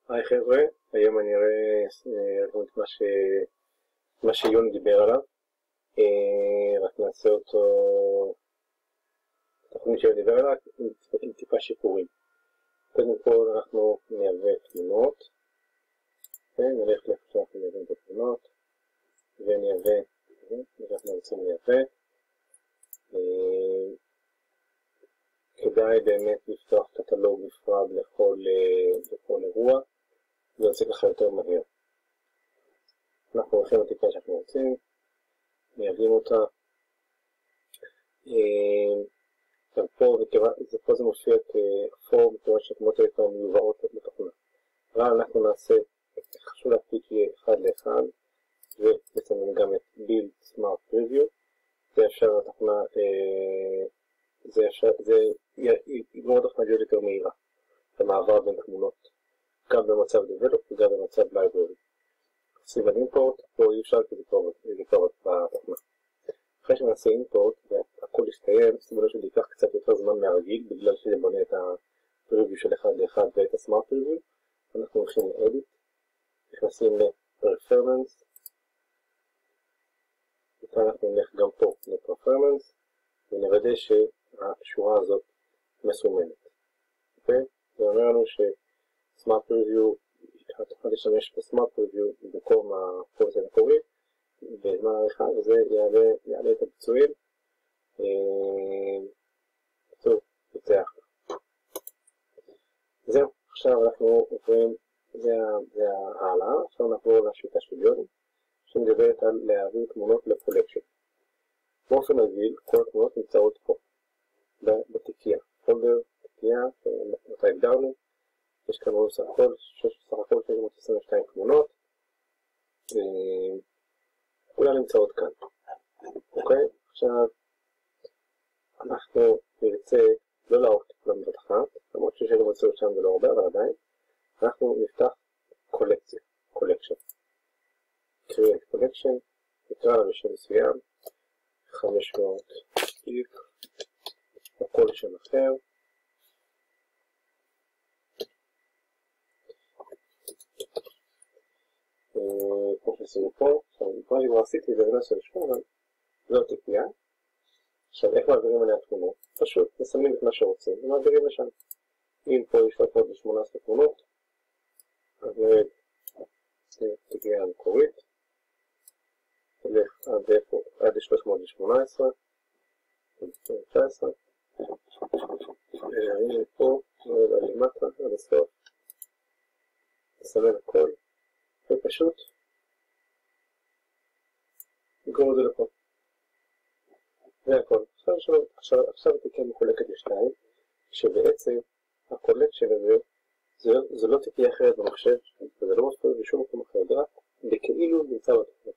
היי חבר'ה, היום אני אראה את מה שיון דיבר עליו, רק נעשה אותו, התוכנית שיון דיבר עליו עם טיפה שיפורים. קודם כל אנחנו נייבא תמונות, נלך לאיפה שאנחנו נייבא את התמונות, ונייבא, אנחנו רוצים לייבא. כדאי באמת לפתוח קטלוג נפרד לכל אירוע, זה יוצא ככה יותר מהר. אנחנו הולכים לתקרה שאנחנו רוצים, מייבאים אותה. פה זה מופיע כפור, מכיוון שהתמונות האלה כבר מיובאות לתוכנה. אבל אנחנו נעשה, חשוב להקפיד שיהיה אחד לאחד, ובצלם גם את Build Smart Preview. זה אפשר לתוכנה, זה יגמור לתוכנה להיות יותר מהירה, המעבר בין תמונות, גם במצב Develop וגם במצב Library. נשים על אימפורט, פה אי אפשר לקרוא בתוכנה. אחרי שנעשה אימפורט והכל יסתיים, שימו לב שזה ייקח קצת יותר זמן מהרגיל, בגלל שזה בונה את הפריוויו של אחד לאחד ואת הסמארט פריוויו. אנחנו הולכים לאדיט, נכנסים ל-Performance, וכאן אנחנו נלך גם פה ל-Performance, ונוודא שהשורה הזאת מסומנת. אוקיי? זה אומר לנו שסמארט פריוויו, התחלתי לשמש בסמארט פריוויו במקום הקובץ המקורי בזמן העריכה, וזה יעלה את הביצועים. טוב, יוצא אחלה. זהו, עכשיו אנחנו עוברים, זה העלה, עכשיו נעבור לשיטה של יוני, שמדברת על להעביר תמונות לקולקשן. באופן רגיל, כל התמונות נמצאות פה, בתיקייה. פולדר, תיקייה, מתי הגדרנו, יש כאן סך הכל 622 תמונות, כולן נמצאות כאן. אוקיי? עכשיו, אנחנו נרצה לא לערוך את כולם בבת אחת, למרות שיש לנו מצאות שם ולא הרבה, אבל עדיין, אנחנו נפתח קולקציה, קולקשן. Create Collection, נקרא לה בשם מסוים, 500 טיק, או כל שם אחר. כמו שעשינו פה, עכשיו כמו שכבר עשיתי זה לא עושה לשמוע, אבל זו תיקייה. עכשיו איך מעבירים עליה תמונות? פשוט מסמנים את מה שרוצים ומעבירים לשם. אם פה יש 318 תמונות, אז נרד תיקייה המקורית, נלך עד 318, 19, הנה פה, נרד עד למטה, עד הסוף, נסמן הכל, ופשוט נגרום את זה לפה. זה הכל. עכשיו התיקייה מחולקת לשתיים, שבעצם הקולקשן הזה זו לא תיקייה אחרת במחשב, וזה לא מופיע בשום מקום אחר, רק בכאילו נמצא בתוכנה.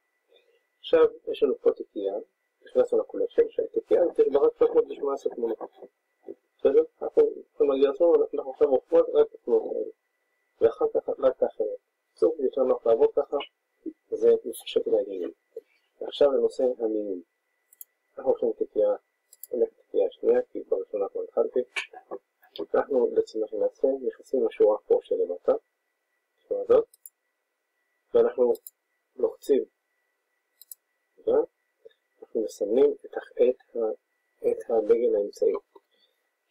עכשיו יש לנו פה תיקייה, נכנסנו לקולקשן, שהתיקייה יש בה רק 318 תמונות. בסדר? אנחנו מגיע עצמנו, אנחנו עכשיו מוכרות רק את התמונות האלה, ואחר כך רק את האחרת. בסדר, יותר נוח לעבוד ככה, זה מפשט את העניינים. ועכשיו לנושא המינים. אנחנו הולכים לתיקייה, לתיקייה השנייה, כי בראשונה כבר התחלתי. אנחנו בעצם מה שנעשה, נכנסים לשורה פה שלמטה, השורה הזאת, ואנחנו לוחצים, אנחנו מסמנים את הדגל האמצעי,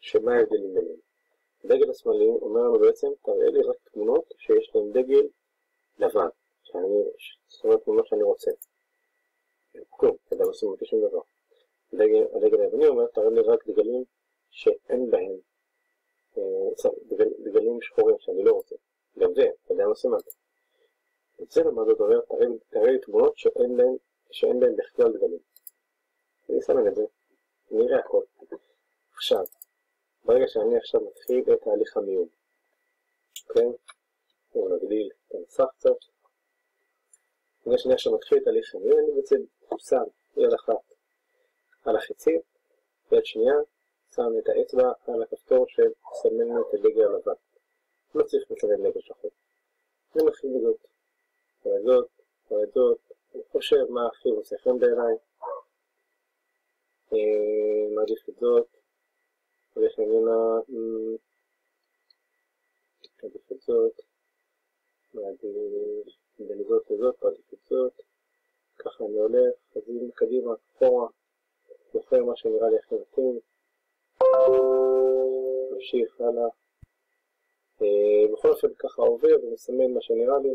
שמה ההבדלים ביניהם. הדגל השמאלי אומר לנו בעצם, תראה לי רק תמונות שיש להן דגל לבן, זאת אומרת תמונות שאני רוצה. כלום, כדי לא עושים אותי שום דבר. הדגל היווני אומר, תראה לי רק דגלים שאין בהם, דגלים שחורים שאני לא רוצה. גם זה, כדי לא עושים אותי. את זה למה זאת אומרת, תראה לי תמונות שאין בהם בכלל דגלים. אני אסמן את זה, נראה הכל. עכשיו, ברגע שאני עכשיו מתחיל את תהליך המיון, כן? בואו נגדיל את המסך קצת. ברגע שאני עכשיו מתחיל את תהליך המיון, אני בעצם שם יד אחת על החיצים, ויד שנייה שם את האצבע על הכפתור שסמן את הדגל הלבן. לא צריך לסמן דגל שחור. אני מתחיל בזאת, או את זאת, או את זאת. אני חושב מה הכי רוצה חן בעיניי. מעדיף את זאת. מעדיף ממנה, מעדיף את זאת. מעדיף בין זאת לזאת, מעדיף את זאת, ככה אני הולך, חזים קדימה, אחורה, בוחר מה שנראה לי הכי מתאים, ממשיך הלאה, בכל אופן ככה עובר ומסמן מה שנראה לי,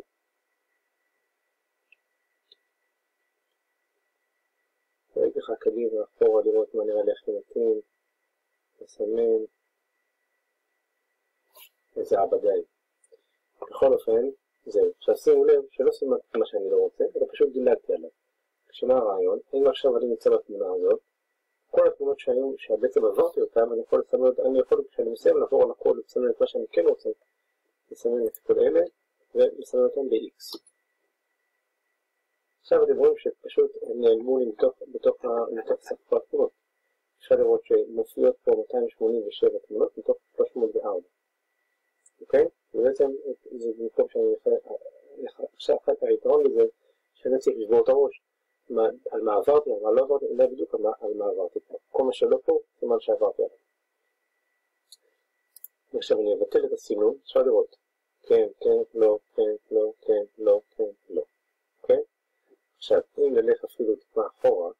ככה קדימה, אחורה, לראות מה נראה לי הכי מתאים, מסמן, איזה עבדי. בכל אופן, זהו. עכשיו שימו לב שלא סימנתי מה שאני לא רוצה, אלא פשוט דילגתי עליו. כשמה הרעיון? אם עכשיו אני נמצא בתמונה הזאת, כל התמונות שבעצם עברתי אותן, אני יכול כשאני מסיים לעבור על הכל, לסמן את מה שאני כן רוצה, לסמן את כל אלה, ולסמן אותם ב-X. עכשיו אתם רואים שפשוט הם נעלמו לי בתוך ספר התמונות. אפשר לראות שמופיעות פה 287 תמונות מתוך 304. אוקיי? ובעצם זה במקום שאני עכשיו אחר כך היתרון לזה שאני צריך לשבור את הראש על מה עברתי, על מה לא עברתי, אלא בדיוק על מה עברתי פה. כל מה שלא פה, זה מה שעברתי עליו. עכשיו אני אבטל את הסינון, אפשר לראות. כן, כן, לא, כן, לא, כן, לא, כן, לא. אוקיי? עכשיו, אם נלך אפילו טיפה אחורה,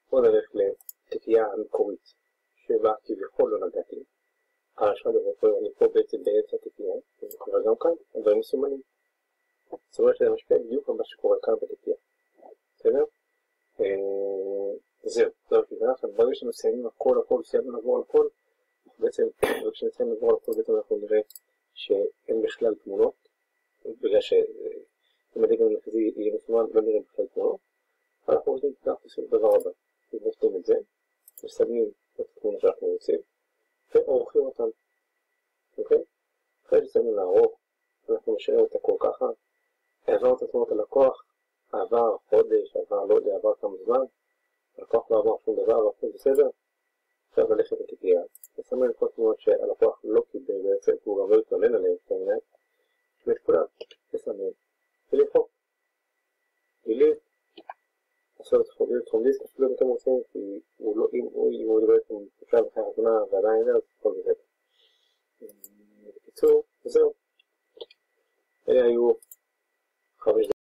בואו נלך לתקיעה המקורית, שבה כביכול לא נגעתי. עכשיו אני פה בעצם באמצע התקיעה, אבל גם כאן, הדברים מסומנים. זאת אומרת שזה משפיע בדיוק על מה שקורה כאן בתקיעה. בסדר? זהו, זהו, עכשיו ברגע שמסיימים הכל, סיימנו לעבור על הכל, בעצם, וכשנסיים לעבור על הכל, בעצם אנחנו נראה שאין בכלל תמונות, בגלל שאם הדגם המרכזי יהיה מסומן, לא נראה בכלל תמונות, אנחנו רוצים לעשות את הדבר הבא. מבטלים את זה, מסיימים את התמונה שאנחנו רוצים, ועורכים אותם. אוקיי? אחרי שסיימנו לערוך, אנחנו משאירים את הכל ככה, העברנו את התמונות ללקוח, עבר חודש, עבר לא יודע, עבר כמה זמן, הלקוח לא עבר שום דבר, והכל בסדר, עכשיו ללכת לתקיעה, נסמן את כל תמונות שהלקוח לא קיבל בעצם, הוא גם לא יתלונן עליהם, ואת כולם, נסמן, ולמחוק. גיליל, לעשות את חום דיסק, אפילו אם אתם רוצים, כי אם הוא בעצם אפשר אחרי התמונה ועדיין זה, אז הכל בסדר. בקיצור, וזהו. אלה היו